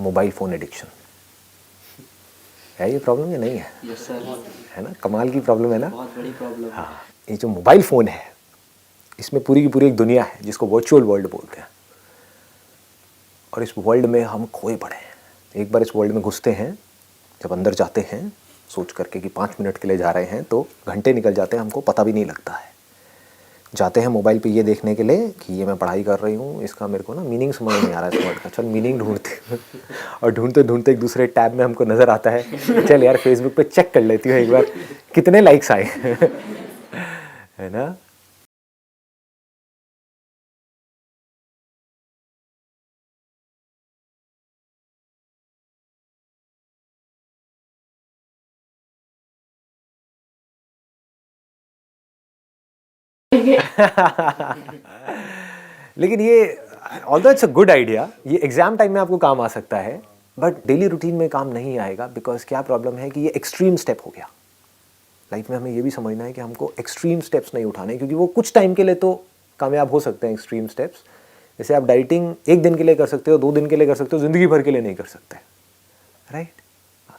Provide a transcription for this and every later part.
Mobile phone addiction. है ये problem या नहीं है? Yes sir. है ना, कमाल की प्रॉब्लम है ना। बहुत बड़ी प्रॉब्लम है। हाँ, ये जो मोबाइल फ़ोन है इसमें पूरी की पूरी एक दुनिया है जिसको वर्चुअल वर्ल्ड बोलते हैं, और इस वर्ल्ड में हम खोए पड़े हैं। एक बार इस वर्ल्ड में घुसते हैं, जब अंदर जाते हैं सोच करके कि 5 मिनट के लिए जा रहे हैं तो घंटे निकल जाते हैं, हमको पता भी नहीं लगता है। जाते हैं मोबाइल पे ये देखने के लिए कि ये मैं पढ़ाई कर रही हूँ, इसका मेरे को ना मीनिंग समझ नहीं आ रहा है इस वर्ड का, चल मीनिंग ढूंढते हैं। और ढूंढते ढूंढते एक दूसरे टैब में हमको नज़र आता है, चल यार फेसबुक पे चेक कर लेती हूँ एक बार कितने लाइक्स आए। है ना। लेकिन ये although it's a good idea, ये एग्जाम टाइम में आपको काम आ सकता है, बट डेली रूटीन में काम नहीं आएगा। बिकॉज क्या प्रॉब्लम है कि ये एक्सट्रीम स्टेप हो गया। लाइफ में हमें ये भी समझना है कि हमको एक्सट्रीम स्टेप्स नहीं उठाने, क्योंकि वो कुछ टाइम के लिए तो कामयाब हो सकते हैं एक्सट्रीम स्टेप्स। जैसे आप डाइटिंग 1 दिन के लिए कर सकते हो, 2 दिन के लिए कर सकते हो, ज़िंदगी भर के लिए नहीं कर सकते, राइट।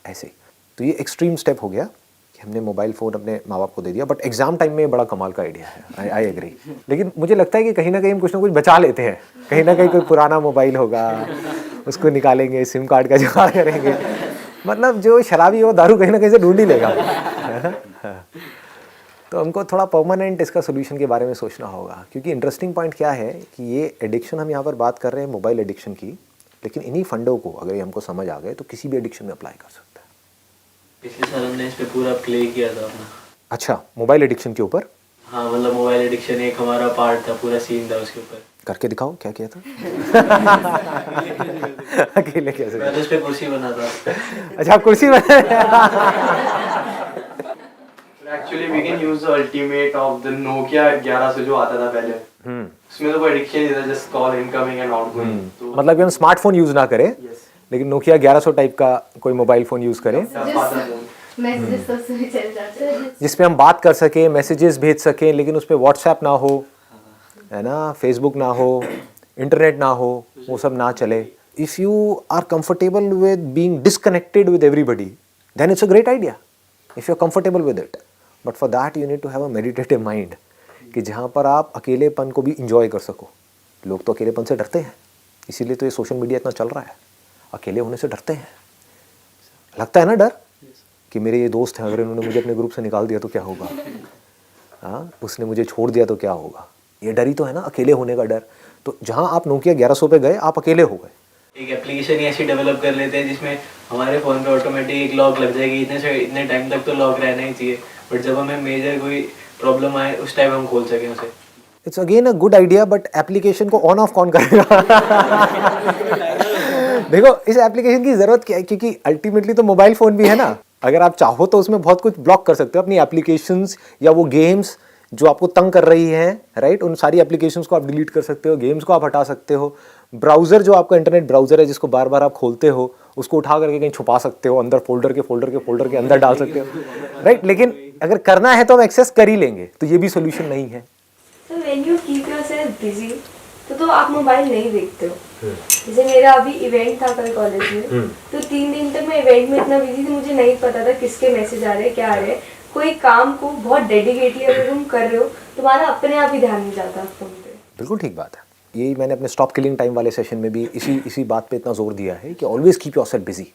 ऐसे तो ये एक्सट्रीम स्टेप हो गया कि हमने मोबाइल फ़ोन अपने माँ बाप को दे दिया। बट एग्ज़ाम टाइम में बड़ा कमाल का आइडिया है, आई एग्री। लेकिन मुझे लगता है कि कहीं ना कहीं हम कुछ ना कुछ बचा लेते हैं। कहीं ना कहीं कोई पुराना मोबाइल होगा, उसको निकालेंगे, सिम कार्ड का जुगाड़ करेंगे। मतलब जो शराबी हो दारू कहीं ना कहीं से ढूंढ ही लेगा, है ना। हाँ। तो हमको थोड़ा परमानेंट इसका सोल्यूशन के बारे में सोचना होगा, क्योंकि इंटरेस्टिंग पॉइंट क्या है कि ये एडिक्शन हम यहाँ पर बात कर रहे हैं मोबाइल एडिक्शन की, लेकिन इन्हीं फंडों को अगर ये हमको समझ आ गए तो किसी भी एडिक्शन में अप्लाई कर सकते हैं। पिछले साल हमने इस पे पूरा प्ले किया था अपना। अच्छा, मोबाइल एडिक्शन के ऊपर? हाँ, मतलब मोबाइल एडिक्शन एक हमारा पार्ट था, पूरा सीन था उसके ऊपर। करके दिखाओ क्या किया था। अकेले कैसे? मैंने उस पे कुर्सी बना था। अच्छा, कुर्सी बना। Actually we can use the ultimate of the Nokia 1100 जो आता था पहले। उसमें तो कोई एडिक्शन नहीं था, just call incoming and outgoing. तो मतलब कि हम स्मार्टफोन यूज ना करें, लेकिन नोकिया 1100 टाइप का कोई मोबाइल फ़ोन यूज़ करें जिस पे हम बात कर सकें, मैसेजेस भेज सकें, लेकिन उस पर व्हाट्सएप ना हो, है ना, फेसबुक ना हो, इंटरनेट ना हो, वो सब ना चले। If you are comfortable with being disconnected with everybody, then it's a great idea if you are comfortable with it. But for that you need to have a meditative mind, कि जहाँ पर आप अकेलेपन को भी इंजॉय कर सको। लोग तो अकेलेपन से डरते हैं, इसीलिए तो ये सोशल मीडिया इतना चल रहा है। अकेले होने से डरते हैं, लगता है ना डर कि मेरे ये दोस्त हैं, अगर इन्होंने मुझे अपने ग्रुप से निकाल दिया तो क्या होगा, हाँ, उसने मुझे छोड़ दिया तो क्या होगा। ये डर ही तो है ना, अकेले होने का डर। तो जहाँ आप नोकिया 1100 पे गए, आप अकेले हो गए। एक एप्लीकेशन ही ऐसी डेवलप कर लेते हैं जिसमें हमारे फ़ोन पे ऑटोमेटिक एक लॉक लग जाएगी, इतने टाइम तक तो लॉक रहना ही चाहिए, बट जब हमें मेजर कोई प्रॉब्लम आए उस टाइम हम खोल सकें उसे। It's again a good idea, but application को ऑन ऑफ कौन करेगा। देखो, इस एप्लीकेशन की ज़रूरत क्या है, क्योंकि अल्टीमेटली तो मोबाइल फ़ोन भी है ना। अगर आप चाहो तो उसमें बहुत कुछ ब्लॉक कर सकते हो, अपनी एप्लीकेशंस या वो गेम्स जो आपको तंग कर रही हैं, राइट, उन सारी एप्लीकेशंस को आप डिलीट कर सकते हो, गेम्स को आप हटा सकते हो। ब्राउज़र जो आपका इंटरनेट ब्राउज़र है जिसको बार बार आप खोलते हो, उसको उठा करके कहीं छुपा सकते हो, अंदर फोल्डर के अंदर डाल सकते हो, राइट। लेकिन अगर करना है तो हम एक्सेस कर ही लेंगे, तो ये भी सोल्यूशन नहीं है। So when you keep yourself busy, तो आप मोबाइल नहीं देखते हो। जैसे मेरा अभी इवेंट था कल कॉलेज में, तो 3 दिन तक मैं इवेंट में इतना बिजी थी, मुझे नहीं पता था किसके मैसेज आ रहे हैं, क्या आ रहे हैं। कोई काम को बहुत डेडिकेटली अगर तुम कर रहे हो, तुम्हारा अपने आप ही ध्यान नहीं जाता फोन पे। बिल्कुल ठीक बात है। यही मैंने अपने स्टॉप किलिंग टाइम वाले सेशन में भी इसी बात पे इतना जोर दिया है कि ऑलवेज कीप योरसेल्फ बिजी।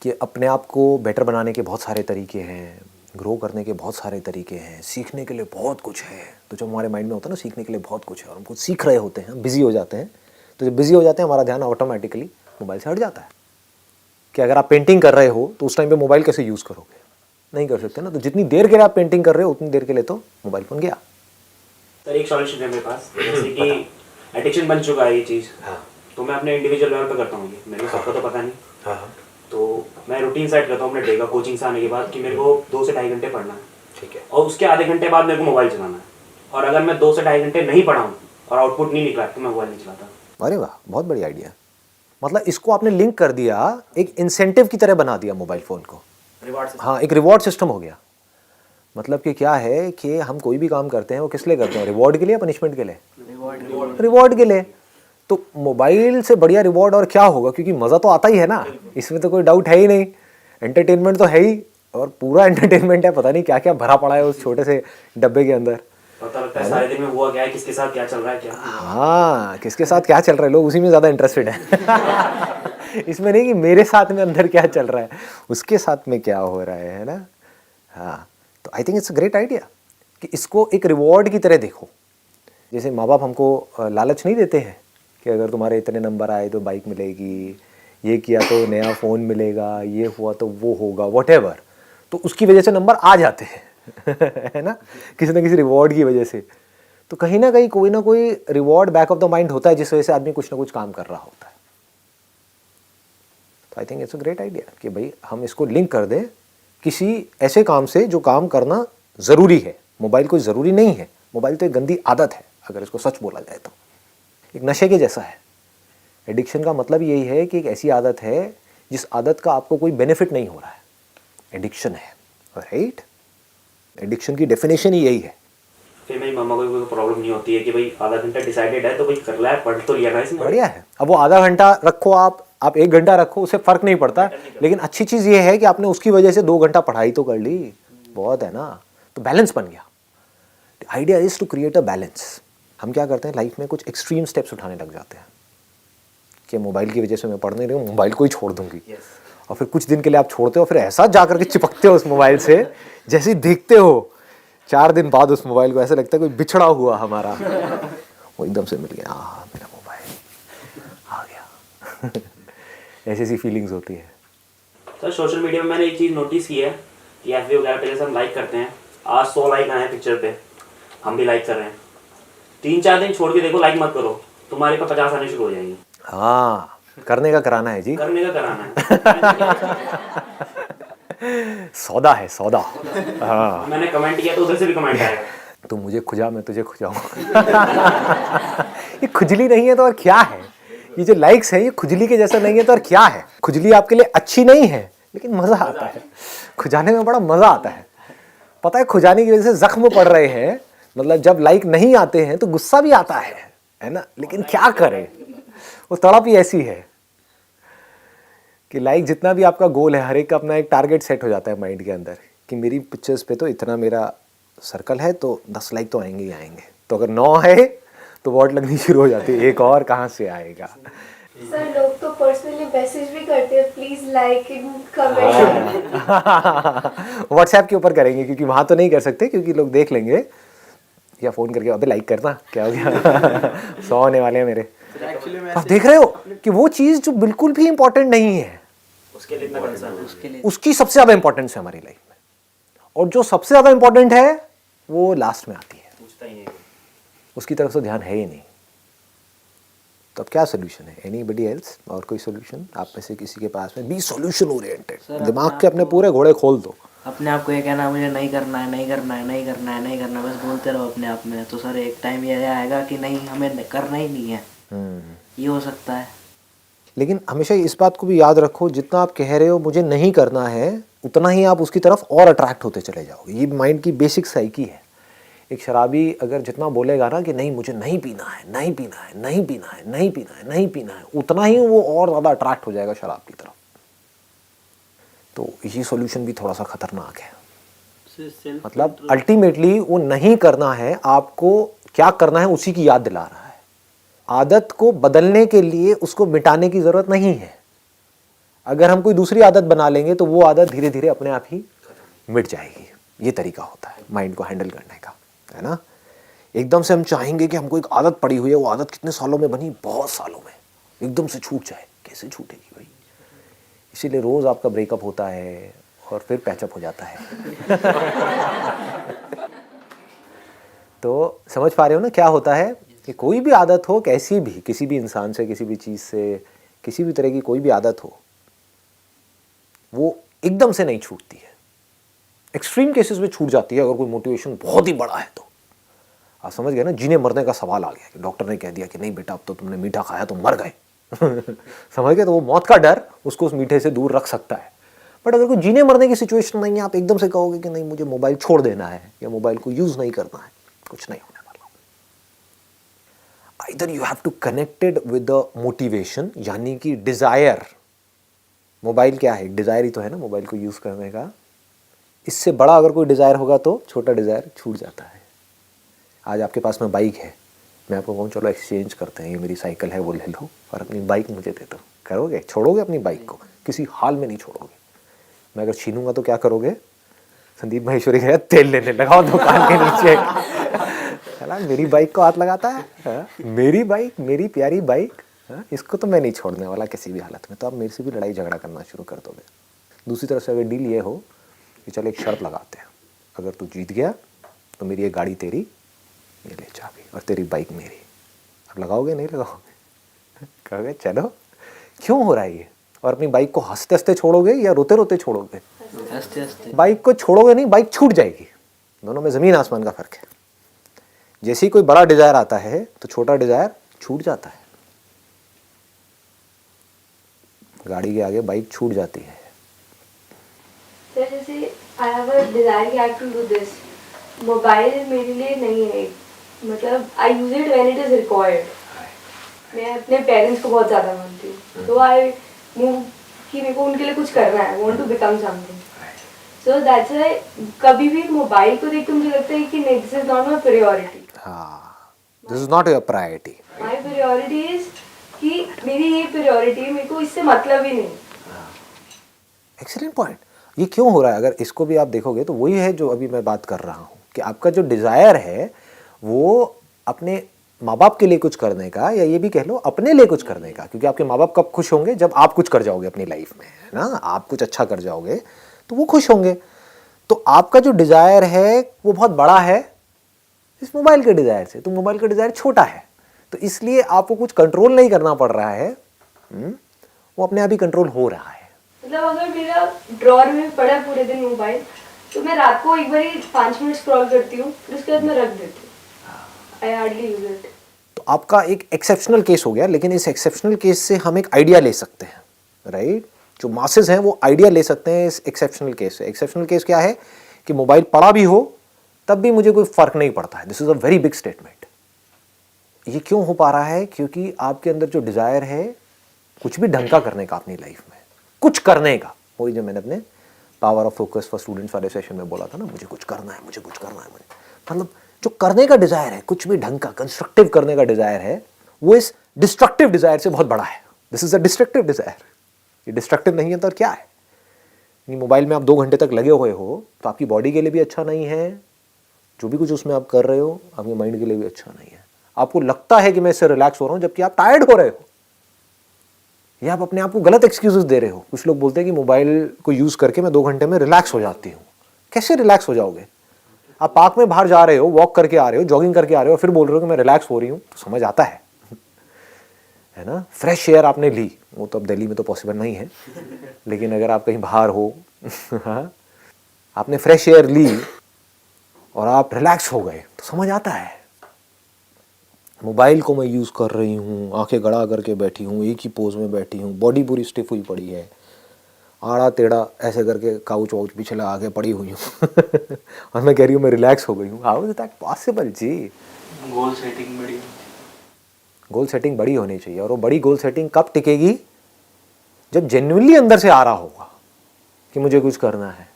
कि अपने आप को बेटर बनाने के बहुत सारे तरीके हैं, ग्रो करने के बहुत सारे तरीके हैं, सीखने के लिए बहुत कुछ है। तो जब हमारे माइंड में होता है ना सीखने के लिए बहुत कुछ है और हम कुछ सीख रहे होते हैं, बिजी हो जाते हैं, तो जब बिजी हो जाते हैं हमारा ध्यान ऑटोमेटिकली मोबाइल से हट जाता है। कि अगर आप पेंटिंग कर रहे हो तो उस टाइम पे मोबाइल कैसे यूज़ करोगे, नहीं कर सकते ना। तो जितनी देर के लिए आप पेंटिंग कर रहे हो उतनी देर के लिए तो मोबाइल फ़ोन गया। सर एक सॉल्यूशन है मेरे पास, जैसे कि एडिक्शन बन चुका है ये चीज़, तो मैं अपने इंडिविजुअल लेवल पे करता हूँ ये, मेरे को सबका तो पता नहीं। तो मैं रूटीन सेट करता हूँ अपने डे का, कोचिंग से आने के बाद कि मेरे को 2 से ढाई घंटे पढ़ना है, ठीक है, और उसके आधे घंटे बाद मेरे को मोबाइल चलाना है। और अगर मैं 2 से ढाई घंटे नहीं पढ़ा हूँ और आउटपुट नहीं निकला तो मैं मोबाइल नहीं चलाता। अरे वाह, बहुत बड़ी आइडिया। मतलब इसको आपने लिंक कर दिया, एक इंसेंटिव की तरह बना दिया मोबाइल फ़ोन को। हाँ, एक रिवॉर्ड सिस्टम हो गया। मतलब कि क्या है कि हम कोई भी काम करते हैं वो किस लिए करते हैं, रिवॉर्ड के लिए या पनिशमेंट के लिए? रिवॉर्ड के लिए। तो मोबाइल से बढ़िया रिवॉर्ड और क्या होगा, क्योंकि मज़ा तो आता ही है ना, इसमें तो कोई डाउट है ही नहीं। एंटरटेनमेंट तो है ही, और पूरा एंटरटेनमेंट है, पता नहीं क्या क्या भरा पड़ा है उस छोटे से डब्बे के अंदर। पता लगता है सारे दिन में हुआ क्या है, किसके साथ क्या चल रहा है क्या। हाँ, किसके साथ क्या चल रहा है, लोग उसी में ज़्यादा इंटरेस्टेड है। इसमें नहीं कि मेरे साथ में अंदर क्या चल रहा है, उसके साथ में क्या हो रहा है ना। हाँ, तो I think it's a great idea कि इसको एक रिवॉर्ड की तरह देखो। जैसे माँ बाप हमको लालच नहीं देते हैं कि अगर तुम्हारे इतने नंबर आए तो बाइक मिलेगी, ये किया तो नया फ़ोन मिलेगा, ये हुआ तो वो होगा, व्हाटएवर, तो उसकी वजह से नंबर आ जाते हैं। है ना, किसी ना किसी रिवॉर्ड की वजह से। तो कहीं ना कहीं कोई ना कोई reward back of the mind होता है जिस वजह से आदमी कुछ ना कुछ काम कर रहा होता है। तो I think it's a great idea कि भाई हम इसको लिंक कर दें किसी ऐसे काम से जो काम करना ज़रूरी है। मोबाइल कोई ज़रूरी नहीं है, मोबाइल तो एक गंदी आदत है अगर इसको सच बोला जाए तो, एक नशे के जैसा है। एडिक्शन का मतलब यही है कि एक ऐसी आदत है जिस आदत का आपको कोई बेनिफिट नहीं हो रहा है, एडिक्शन है, राइट। एडिक्शन की डेफिनेशन ही यही है। फिर मेरी मम्मा को कोई प्रॉब्लम नहीं होती है कि भाई आधा घंटा डिसाइडेड है तो भाई कर रहा है, पढ़ तो लिया ना इसने, बढ़िया है। अब वो आधा घंटा रखो, आप 1 घंटा रखो, उससे फ़र्क नहीं पड़ता। लेकिन अच्छी चीज़ ये है कि आपने उसकी वजह से 2 घंटा पढ़ाई तो कर ली, बहुत है ना, तो बैलेंस बन गया। Idea is to create a balance. हम क्या करते हैं लाइफ में, कुछ एक्सट्रीम स्टेप्स उठाने लग जाते हैं कि मोबाइल की वजह से मैं पढ़ नहीं रही हूँ, मोबाइल को ही छोड़ दूंगी। और फिर कुछ दिन के लिए आप छोड़ते हो, फिर ऐसा जा करके चिपकते हो उस मोबाइल से, जैसे ही देखते हो 4 दिन बाद उस मोबाइल को, ऐसा लगता है कोई बिछड़ा हुआ हमारा वो एकदम से मिल गया, हाँ मेरा मोबाइल आ गया। ऐसी ऐसी फीलिंग्स होती है। सर सोशल मीडिया में मैंने एक चीज़ नोटिस की है कि एफबी वगैरह पे जैसे हम लाइक करते हैं, आज 100 लाइक आए हैं पिक्चर पे, हम भी लाइक कर रहे हैं, 3-4 दिन छोड़ के देखो लाइक मत करो, तुम्हारे पे 50 आने शुरू हो जाएंगे। हाँ, करने का कराना है जी, करने का कराना है। सौदा है सौदा। हाँ, मैंने कमेंट किया तो उधर से भी कमेंट आएगा, तू मुझे खुजा मैं तुझे खुजाऊँ। ये खुजली नहीं है तो और क्या है, ये जो लाइक्स है ये खुजली के जैसा नहीं है तो और क्या है। खुजली आपके लिए अच्छी नहीं है लेकिन मज़ा आता है, खुजाने में बड़ा मज़ा आता है। पता है, खुजाने की वजह से जख्म पड़ रहे हैं, मतलब जब लाइक नहीं आते हैं तो गुस्सा भी आता है ना, लेकिन क्या करें, वो तड़प ही ऐसी है कि लाइक जितना भी आपका गोल है, हर एक का अपना एक टारगेट सेट हो जाता है माइंड के अंदर कि मेरी पिक्चर्स पे तो इतना मेरा सर्कल है तो 10 लाइक तो आएंगे ही आएंगे, तो अगर 9 है तो वॉट लगनी शुरू हो जाती है, एक और कहाँ से आएगा। सर लोग तो पर्सनली मैसेज भी करते हैं, प्लीज लाइक कमेंट। व्हाट्सएप के ऊपर करेंगे क्योंकि वहाँ तो नहीं कर सकते क्योंकि लोग देख लेंगे, या फ़ोन करके अबे लाइक करना, क्या हो गया। 100 आने वाले हैं मेरे। आप देख रहे हो कि वो चीज़ जो बिल्कुल भी इंपॉर्टेंट नहीं है उसके लिए इतना कंसर्न है, उसके लिए उसकी सबसे ज़्यादा इंपॉर्टेंस है हमारी लाइफ में, और जो सबसे ज़्यादा इंपॉर्टेंट है वो लास्ट में आती है, पूछता ही नहीं। उसकी तरफ से ध्यान है ही नहीं। तो अब क्या सोल्यूशन है, एनीबडी एल्स, और कोई सोल्यूशन आप में से किसी के पास में? बी सोल्यूशन ओरिएंटेड, दिमाग के अपने पूरे घोड़े खोल दो। अपने आप को ये कहना मुझे नहीं करना है, नहीं करना है, नहीं करना है, नहीं करना है, बस बोलते रहो अपने आप में, तो सर एक टाइम ये आएगा कि नहीं हमें करना ही नहीं है। ये हो सकता है। लेकिन हमेशा इस बात को भी याद रखो, जितना आप कह रहे हो मुझे नहीं करना है, उतना ही आप उसकी तरफ और अट्रैक्ट होते चले जाओगे। ये माइंड की बेसिक साइकी है। एक शराबी अगर जितना बोलेगा ना कि नहीं मुझे नहीं पीना है, नहीं पीना है, नहीं पीना है, नहीं पीना है, नहीं पीना है, उतना ही वो और ज़्यादा अट्रैक्ट हो जाएगा शराब की तरफ। तो ये सॉल्यूशन भी थोड़ा सा खतरनाक है। मतलब अल्टीमेटली वो नहीं करना है, आपको क्या करना है उसी की याद दिला रहा है। आदत को बदलने के लिए उसको मिटाने की ज़रूरत नहीं है। अगर हम कोई दूसरी आदत बना लेंगे तो वो आदत धीरे धीरे अपने आप ही मिट जाएगी। ये तरीका होता है माइंड को हैंडल करने का, है ना। एकदम से हम चाहेंगे कि हमको एक आदत पड़ी हुई है, वो आदत कितने सालों में बनी, बहुत सालों में, एकदम से छूट जाए, कैसे छूटेगी भाई। इसीलिए रोज़ आपका ब्रेकअप होता है और फिर पैचअप हो जाता है। तो समझ पा रहे हो ना क्या होता है कि कोई भी आदत हो, कैसी भी, किसी भी इंसान से, किसी भी चीज़ से, किसी भी तरह की कोई भी आदत हो, वो एकदम से नहीं छूटती है। एक्सट्रीम केसेस में छूट जाती है अगर कोई मोटिवेशन बहुत ही बड़ा है तो। आप समझ गए ना, जीने मरने का सवाल आ गया कि डॉक्टर ने कह दिया कि नहीं बेटा अब तो तुमने मीठा खाया तो मर गए। समझ गए, तो वो मौत का डर उसको उस मीठे से दूर रख सकता है। बट अगर कोई जीने मरने की सिचुएशन नहीं है, आप एकदम से कहोगे कि नहीं मुझे मोबाइल छोड़ देना है या मोबाइल को यूज़ नहीं करना है, कुछ नहीं होने वाला। Either you have to connected with the motivation, यानी कि डिज़ायर। मोबाइल क्या है, डिज़ायर ही तो है ना मोबाइल को यूज़ करने का। इससे बड़ा अगर कोई डिज़ायर होगा तो छोटा डिज़ायर छूट जाता है। आज आपके पास में बाइक है, मैं आपको कहूँ चलो एक्सचेंज करते हैं, ये मेरी साइकिल है वो ले लो और अपनी बाइक मुझे दे दो, करोगे? छोड़ोगे अपनी बाइक को? किसी हाल में नहीं छोड़ोगे। मैं अगर छीनूंगा तो क्या करोगे? संदीप माहेश्वरी कहेगा तेल लेने लगाओ दुकान के नीचे। चला मेरी बाइक को हाथ लगाता है, हाँ? मेरी बाइक, मेरी प्यारी बाइक, हाँ? इसको तो मैं नहीं छोड़ने वाला किसी भी हालत में। तो आप मेरे से भी लड़ाई झगड़ा करना शुरू कर दोगे। दूसरी तरफ से अगर डील ये हो कि चलो एक शर्त लगाते हैं, अगर तू जीत गया तो मेरी ये गाड़ी तेरी, ये ले चाबी, और तेरी बाइक मेरी। अब लगाओगे नहीं लगाओगे? कहोगे चलो। क्यों हो रहा है ये? और अपनी बाइक को हंसते हंसते छोड़ोगे या रोते रोते छोड़ोगे? हंसते हंसते। बाइक को छोड़ोगे नहीं, बाइक छूट जाएगी। दोनों में ज़मीन आसमान का फ़र्क है। जैसे ही कोई बड़ा डिज़ायर आता है तो छोटा डिज़ायर छूट जाता है। गाड़ी के आगे बाइक छूट जाती है। सर जैसे आई हैव अ डिजायर कि I have to do this, mobile मेरे लिए नहीं है, मतलब I use it when it is required. मैं अपने पेरेंट्स को बहुत ज़्यादा मानती हूँ, तो आई मूव कि मेरे को उनके लिए कुछ करना है, want to become something. So that's why कभी भी मोबाइल को देख के मुझे लगता है कि नहीं, this is not my priority. हाँ, this is not your priority. My priority is कि मेरी ये प्रायोरिटी है, मेरे को इससे मतलब ही नहीं। Excellent point. ये क्यों हो रहा है? अगर इसको भी आप देखोगे तो वही है जो अभी मैं बात कर रहा हूँ कि आपका जो डिज़ायर है वो अपने माँ बाप के लिए कुछ करने का, या ये भी कह लो अपने लिए कुछ करने का, क्योंकि आपके माँ बाप कब खुश होंगे? जब आप कुछ कर जाओगे अपनी लाइफ में, है ना? आप कुछ अच्छा कर जाओगे तो वो खुश होंगे। तो आपका जो डिज़ायर है वो बहुत बड़ा है इस मोबाइल के डिज़ायर से, तो मोबाइल का डिज़ायर छोटा है, तो इसलिए आपको कुछ कंट्रोल नहीं करना पड़ रहा है, वो अपने आप ही कंट्रोल हो रहा है। मतलब अगर मेरा ड्रॉअर में पड़ा पूरे दिन मोबाइल, तो मैं रात को एक बार 5 मिनट स्क्रॉल करती हूँ, फिर उसके बाद मैं रख देती हूँ। I hardly use it. तो आपका एक एक्सेप्शनल केस हो गया, लेकिन इस एक्सेप्शनल केस से हम एक आइडिया ले सकते हैं, राइट? जो मासेस हैं वो आइडिया ले सकते हैं इस एक्सेप्शनल केस से। एक्सेप्शनल केस क्या है कि मोबाइल पड़ा भी हो तब भी मुझे कोई फर्क नहीं पड़ता है। This is a very big statement. ये क्यों हो पा रहा है? क्योंकि आपके अंदर जो डिजायर है कुछ भी ढंग का करने का अपनी लाइफ में, कुछ करने का, वही जो मैंने अपने power of focus for students वाले सेशन में बोला था ना, मुझे कुछ करना है, मुझे कुछ करना है, मुझे मतलब जो करने का डिजायर है, कुछ भी ढंग का कंस्ट्रक्टिव करने का डिजायर है, वो इस डिस्ट्रक्टिव डिजायर से बहुत बड़ा है। This is a destructive desire. ये डिस्ट्रक्टिव नहीं है तो क्या है? मोबाइल में आप 2 घंटे तक लगे हुए हो तो आपकी बॉडी के लिए भी अच्छा नहीं है, जो भी कुछ उसमें आप कर रहे हो आपके माइंड के लिए भी अच्छा नहीं है। आपको लगता है कि मैं इससे रिलैक्स हो रहा हूं, जबकि आप टायर्ड हो रहे हो, या आप अपने आप को गलत एक्सक्यूजेस दे रहे हो। कुछ लोग बोलते हैं कि मोबाइल को यूज करके मैं 2 घंटे में रिलैक्स हो जाती हूँ। कैसे रिलैक्स हो जाओगे? आप पार्क में बाहर जा रहे हो, वॉक करके आ रहे हो, जॉगिंग करके आ रहे हो, फिर बोल रहे हो कि मैं रिलैक्स हो रही हूँ, तो समझ आता है ना? फ्रेश एयर आपने ली, वो तो अब दिल्ली में तो पॉसिबल नहीं है, लेकिन अगर आप कहीं बाहर हो आपने फ्रेश एयर ली और आप रिलैक्स हो गए तो समझ आता है। मोबाइल को मैं यूज़ कर रही हूँ, आंखें गड़ा करके बैठी हूँ, एक ही पोज में बैठी हूँ, बॉडी पूरी स्टिफ हुई पड़ी है, आड़ा टेढ़ा ऐसे करके काउच वाउच पीछे लगा के पड़ी हुई हूँ और मैं कह रही हूँ मैं रिलैक्स हो गई हूँ। हाउ इज दैट पॉसिबल जी? गोल सेटिंग बड़ी गोल सेटिंग बड़ी होनी चाहिए, और वो बड़ी गोल सेटिंग कब टिकेगी? जब जेन्युइनली अंदर से आ रहा होगा कि मुझे कुछ करना है।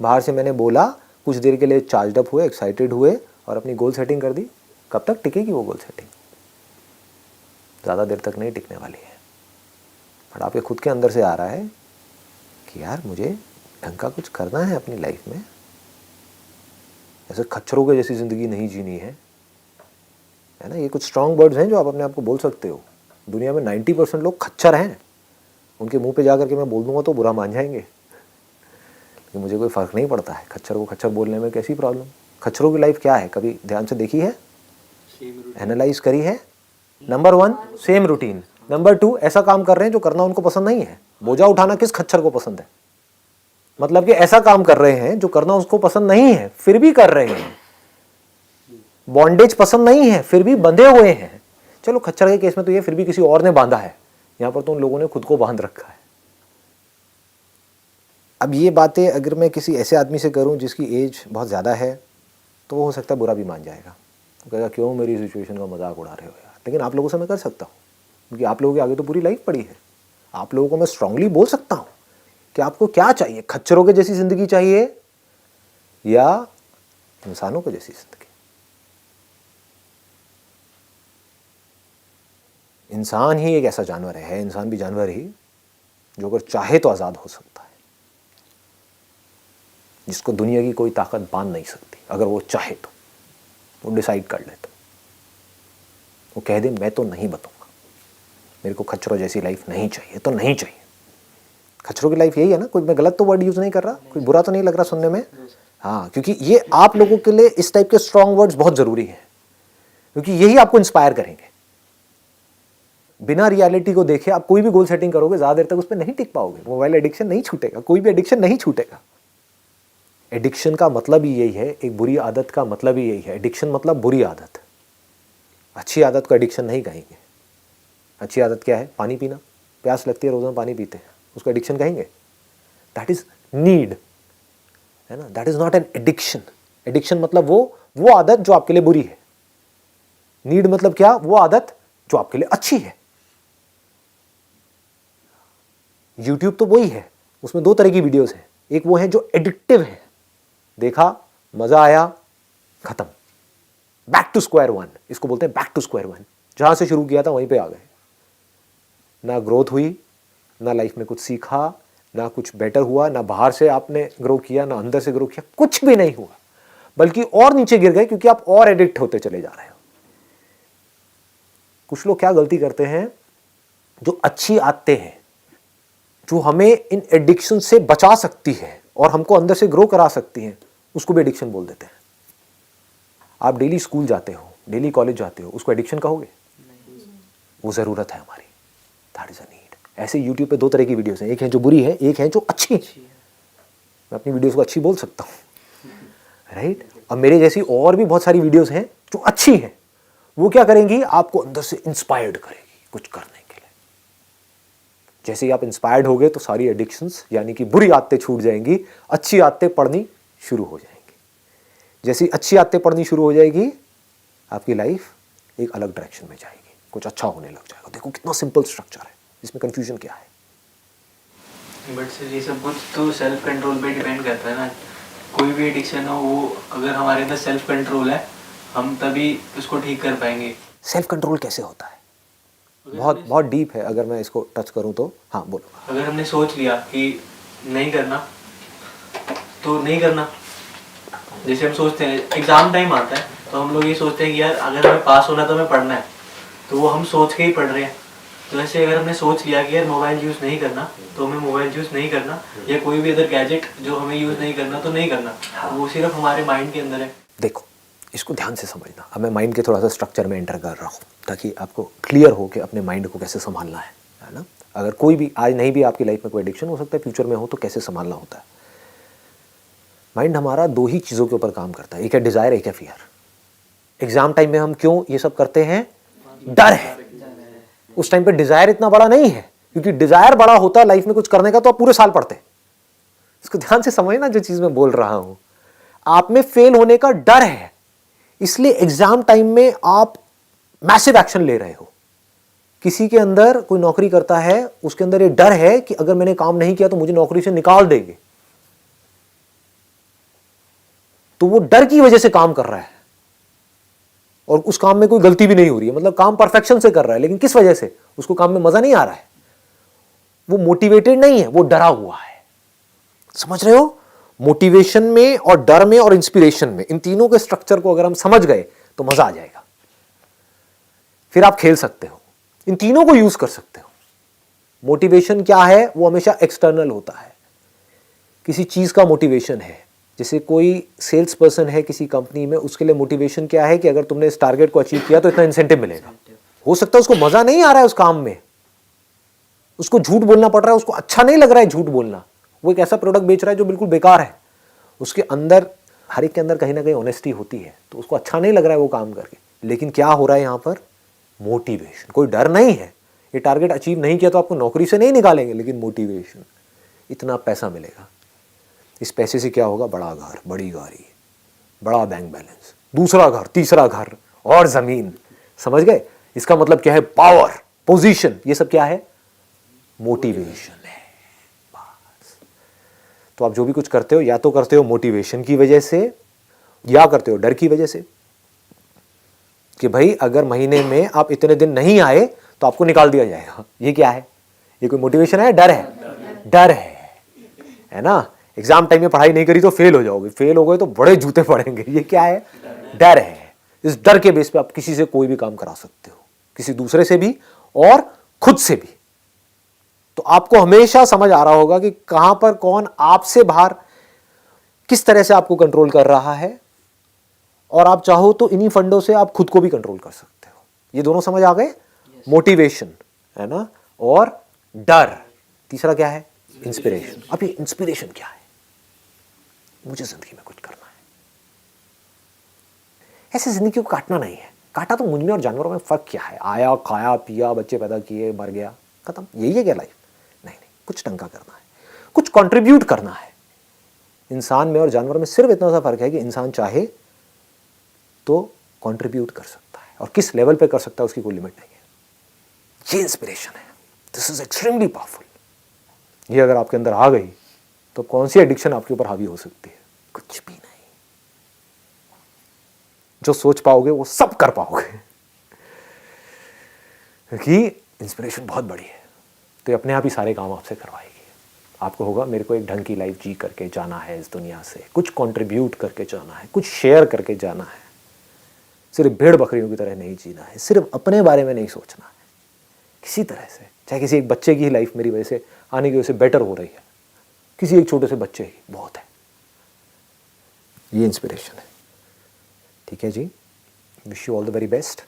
बाहर से मैंने बोला, कुछ देर के लिए चार्ज अप हुए, एक्साइटेड हुए और अपनी गोल सेटिंग कर दी, कब तक टिकेगी वो गोल सेटिंग? ज़्यादा देर तक नहीं टिकने वाली है। बट आपके खुद के अंदर से आ रहा है कि यार मुझे ढंग का कुछ करना है अपनी लाइफ में, ऐसे खच्चरों के जैसी ज़िंदगी नहीं जीनी है ना? ये कुछ स्ट्रॉन्ग वर्ड्स हैं जो आप अपने आप को बोल सकते हो। दुनिया में 90% लोग खच्चर हैं, उनके मुंह पे जा करके मैं बोल दूंगा तो बुरा मान जाएंगे, लेकिन मुझे कोई फ़र्क नहीं पड़ता है। खच्चर को खच्चर बोलने में कैसी प्रॉब्लम? खच्चरों की लाइफ क्या है? कभी ध्यान से देखी है, एनालाइज करी है? नंबर 1 सेम रूटीन, नंबर 2 ऐसा काम कर रहे हैं जो करना उनको पसंद नहीं है। बोझा उठाना किस खच्चर को पसंद है? मतलब कि ऐसा काम कर रहे हैं जो करना उसको पसंद नहीं है, फिर भी कर रहे हैं। बॉन्डेज पसंद नहीं है, फिर भी बंधे हुए हैं। चलो खच्चर के केस में तो ये फिर भी किसी और ने बांधा है, यहां पर तो उन लोगों ने खुद को बांध रखा है। अब ये बातें अगर मैं किसी ऐसे आदमी से करूं जिसकी एज बहुत ज़्यादा है, तो वो हो सकता है बुरा भी मान जाएगा, वो कहेगा क्यों मेरी सिचुएशन का मजाक उड़ा रहे हो यार, लेकिन आप लोगों से मैं कर सकता हूँ, क्योंकि आप लोगों के आगे तो पूरी लाइफ पड़ी है। आप लोगों को मैं स्ट्रांगली बोल सकता हूँ कि आपको क्या चाहिए, खच्चरों के जैसी ज़िंदगी चाहिए या इंसानों को जैसी ज़िंदगी। इंसान ही एक ऐसा जानवर है, इंसान भी जानवर ही, जो अगर चाहे तो आज़ाद हो सकता है, जिसको दुनिया की कोई ताकत बांध नहीं सकती। अगर वो चाहे तो वो डिसाइड कर ले, तो वो कह दे मैं तो नहीं बताऊंगा, मेरे को खच्चरों जैसी लाइफ नहीं चाहिए तो नहीं चाहिए। खच्चरों की लाइफ यही है ना, कोई मैं गलत तो वर्ड यूज़ नहीं कर रहा, कोई बुरा तो नहीं लग रहा सुनने में? हाँ, क्योंकि ये आप लोगों के लिए इस टाइप के स्ट्रॉन्ग वर्ड्स बहुत ज़रूरी हैं, क्योंकि यही आपको इंस्पायर करेंगे। बिना रियलिटी को देखे आप कोई भी गोल सेटिंग करोगे, ज़्यादा देर तक उस पर नहीं टिक पाओगे। मोबाइल एडिक्शन नहीं छूटेगा, कोई भी एडिक्शन नहीं छूटेगा। एडिक्शन का मतलब ही यही है, एक बुरी आदत का मतलब ही यही है। एडिक्शन मतलब बुरी आदत, अच्छी आदत को एडिक्शन नहीं कहेंगे। अच्छी आदत क्या है? पानी पीना, प्यास लगती है रोज़ाना पानी पीते हैं, उसको एडिक्शन कहेंगे? दैट इज़ नीड, है ना, that is not an addiction. Addiction मतलब वो आदत जो आपके लिए बुरी है। नीड मतलब क्या? वो आदत जो आपके लिए अच्छी है। यूट्यूब तो वही है, उसमें दो तरह की वीडियोस हैं। एक वो है जो एडिक्टिव है, देखा मजा आया खत्म, बैक टू स्क्वायर वन, इसको बोलते हैं बैक टू स्क्वायर वन। जहां से शुरू किया था वहीं पे आ गए, ना ग्रोथ हुई, ना लाइफ में कुछ सीखा, ना कुछ बेटर हुआ, ना बाहर से आपने ग्रो किया, ना अंदर से ग्रो किया, कुछ भी नहीं हुआ, बल्कि और नीचे गिर गए, क्योंकि आप और एडिक्ट होते चले जा रहे हो। कुछ लोग क्या गलती करते हैं, जो अच्छी आदतें हैं, जो हमें इन एडिक्शन से बचा सकती है और हमको अंदर से ग्रो करा सकती हैं, उसको भी एडिक्शन बोल देते हैं। आप डेली स्कूल जाते हो, डेली कॉलेज जाते हो, उसको एडिक्शन कहोगे? वो ज़रूरत है हमारी, दैट इज़ अ नीड। ऐसे यूट्यूब पे दो तरह की वीडियोस हैं, एक है जो बुरी है, एक है जो अच्छी है। मैं अपनी वीडियोस को अच्छी बोल सकता हूँ, राइट? अब मेरे जैसी और भी बहुत सारी वीडियोस हैं जो अच्छी हैं। वो क्या करेंगी? आपको अंदर से इंस्पायर्ड करेगी कुछ करने के लिए। जैसे ही आप इंस्पायर्ड होगे तो सारी एडिक्शंस यानी कि बुरी आदतें छूट जाएंगी, अच्छी आदतें पढ़नी शुरू हो जाएंगी। जैसी अच्छी आदतें पढ़नी शुरू हो जाएगी, आपकी लाइफ एक अलग डायरेक्शन में जाएगी, कुछ अच्छा होने लग जाएगा। देखो कितना सिंपल स्ट्रक्चर है, इसमें कंफ्यूजन क्या है? बट सर ये सब कुछ तो सेल्फ कंट्रोल पे डिपेंड करता है ना। कोई भी एडिक्शन हो, वो अगर हमारे अंदर सेल्फ कंट्रोल है, हम तभी उसको ठीक कर पाएंगे। सेल्फ कंट्रोल कैसे होता है? बहुत डीप है, अगर मैं इसको टच करूं तो। हाँ बोलो। अगर हमने सोच लिया कि नहीं करना तो नहीं करना। जैसे हम सोचते हैं एग्जाम टाइम आता है तो हम लोग ये सोचते हैं कि यार अगर हमें पास होना तो हमें पढ़ना है, तो वो हम सोच के ही पढ़ रहे हैं। तो ऐसे अगर हमने सोच लिया कि यार मोबाइल यूज़ नहीं करना, तो हमें मोबाइल यूज़ नहीं करना, या कोई भी अदर गैजेट जो हमें यूज़ नहीं करना तो नहीं करना। वो सिर्फ हमारे माइंड के अंदर है। देखो इसको ध्यान से समझना। अब मैं माइंड के थोड़ा सा स्ट्रक्चर में एंटर कर रहा हूँ ताकि आपको क्लियर हो कि अपने माइंड को कैसे संभालना है ना। अगर कोई भी आज नहीं भी आपकी लाइफ में कोई एडिक्शन हो सकता है, फ्यूचर में हो, तो कैसे संभालना होता है। माइंड हमारा दो ही चीज़ों के ऊपर काम करता है, एक है डिज़ायर, एक है फियर। एग्जाम टाइम में हम क्यों ये सब करते हैं? डर है। उस टाइम पे डिज़ायर इतना बड़ा नहीं है, क्योंकि डिज़ायर बड़ा होता लाइफ में कुछ करने का तो आप पूरे साल पढ़ते। इसको ध्यान से समझना जो चीज़ मैं बोल रहा हूँ। आप में फेल होने का डर है, इसलिए एग्जाम टाइम में आप मैसिव एक्शन ले रहे हो। किसी के अंदर कोई नौकरी करता है, उसके अंदर ये डर है कि अगर मैंने काम नहीं किया तो मुझे नौकरी से निकाल देंगे, तो वो डर की वजह से काम कर रहा है और उस काम में कोई गलती भी नहीं हो रही है, मतलब काम परफेक्शन से कर रहा है। लेकिन किस वजह से? उसको काम में मजा नहीं आ रहा है, वो मोटिवेटेड नहीं है, वो डरा हुआ है। समझ रहे हो? मोटिवेशन में और डर में और इंस्पिरेशन में, इन तीनों के स्ट्रक्चर को अगर हम समझ गए तो मजा आ जाएगा। फिर आप खेल सकते हो, इन तीनों को यूज कर सकते हो। मोटिवेशन क्या है? वो हमेशा एक्सटर्नल होता है। किसी चीज का मोटिवेशन है, जैसे कोई सेल्स पर्सन है किसी कंपनी में, उसके लिए मोटिवेशन क्या है कि अगर तुमने इस टारगेट को अचीव किया तो इतना इंसेंटिव मिलेगा। हो सकता है उसको मजा नहीं आ रहा है उस काम में, उसको झूठ बोलना पड़ रहा है, उसको अच्छा नहीं लग रहा है झूठ बोलना, वो एक ऐसा प्रोडक्ट बेच रहा है जो बिल्कुल बेकार है। उसके अंदर, हर एक के अंदर कहीं ना कहीं ऑनेस्टी होती है, तो उसको अच्छा नहीं लग रहा है वो काम करके। लेकिन क्या हो रहा है यहाँ पर? मोटिवेशन। कोई डर नहीं है, ये टारगेट अचीव नहीं किया तो आपको नौकरी से नहीं निकालेंगे, लेकिन मोटिवेशन, इतना पैसा मिलेगा, इस पैसे से क्या होगा? बड़ा घर, बड़ी गाड़ी, बड़ा बैंक बैलेंस, दूसरा घर, तीसरा घर और जमीन। समझ गए? इसका मतलब क्या है? पावर, पोजीशन, ये सब क्या है? मोटिवेशन है। बस। तो आप जो भी कुछ करते हो या तो करते हो मोटिवेशन की वजह से या करते हो डर की वजह से कि भाई अगर महीने में आप इतने दिन नहीं आए तो आपको निकाल दिया जाएगा। ये क्या है? ये कोई मोटिवेशन है? डर है। डर है ना? एग्जाम टाइम में पढ़ाई नहीं करी तो फेल हो जाओगे, फेल हो गए तो बड़े जूते पड़ेंगे। ये क्या है? डर है। इस डर के बेस पे आप किसी से कोई भी काम करा सकते हो, किसी दूसरे से भी और खुद से भी। तो आपको हमेशा समझ आ रहा होगा कि कहां पर कौन आपसे बाहर किस तरह से आपको कंट्रोल कर रहा है, और आप चाहो तो इन्हीं फंडों से आप खुद को भी कंट्रोल कर सकते हो। ये दोनों समझ आ गए? मोटिवेशन है ना, और डर। तीसरा क्या है? इंस्पिरेशन। अब ये इंस्पिरेशन क्या है? मुझे जिंदगी में कुछ करना है। ऐसे जिंदगी को काटना नहीं है। काटा तो मुझ में और जानवरों में फर्क क्या है? आया, खाया, पिया, बच्चे पैदा किए, मर गया, खत्म। यही है क्या लाइफ? नहीं, कुछ ढंग का करना है, कुछ कंट्रीब्यूट करना है। इंसान में और जानवर में सिर्फ इतना सा फर्क है कि इंसान चाहे तो कंट्रीब्यूट कर सकता है, और किस लेवल पे कर सकता है उसकी कोई लिमिट नहीं है। ये इंस्पिरेशन है। This is extremely powerful. ये अगर आपके अंदर आ गई तो कौन सी एडिक्शन आपके ऊपर हावी हो सकती है? कुछ भी नहीं। जो सोच पाओगे वो सब कर पाओगे, क्योंकि इंस्पिरेशन बहुत बड़ी है। तो ये अपने आप ही सारे काम आपसे करवाएगी। आपको होगा मेरे को एक ढंग की लाइफ जी करके जाना है, इस दुनिया से कुछ कंट्रीब्यूट करके जाना है, कुछ शेयर करके जाना है। सिर्फ भेड़ बकरियों की तरह नहीं जीना है, सिर्फ अपने बारे में नहीं सोचना है। किसी तरह से, चाहे किसी एक बच्चे की ही लाइफ मेरी वजह से आने की वजह से बेटर हो रही है, किसी एक छोटे से बच्चे ही बहुत है। ये इंस्पिरेशन है। ठीक है जी, wish you all the very best.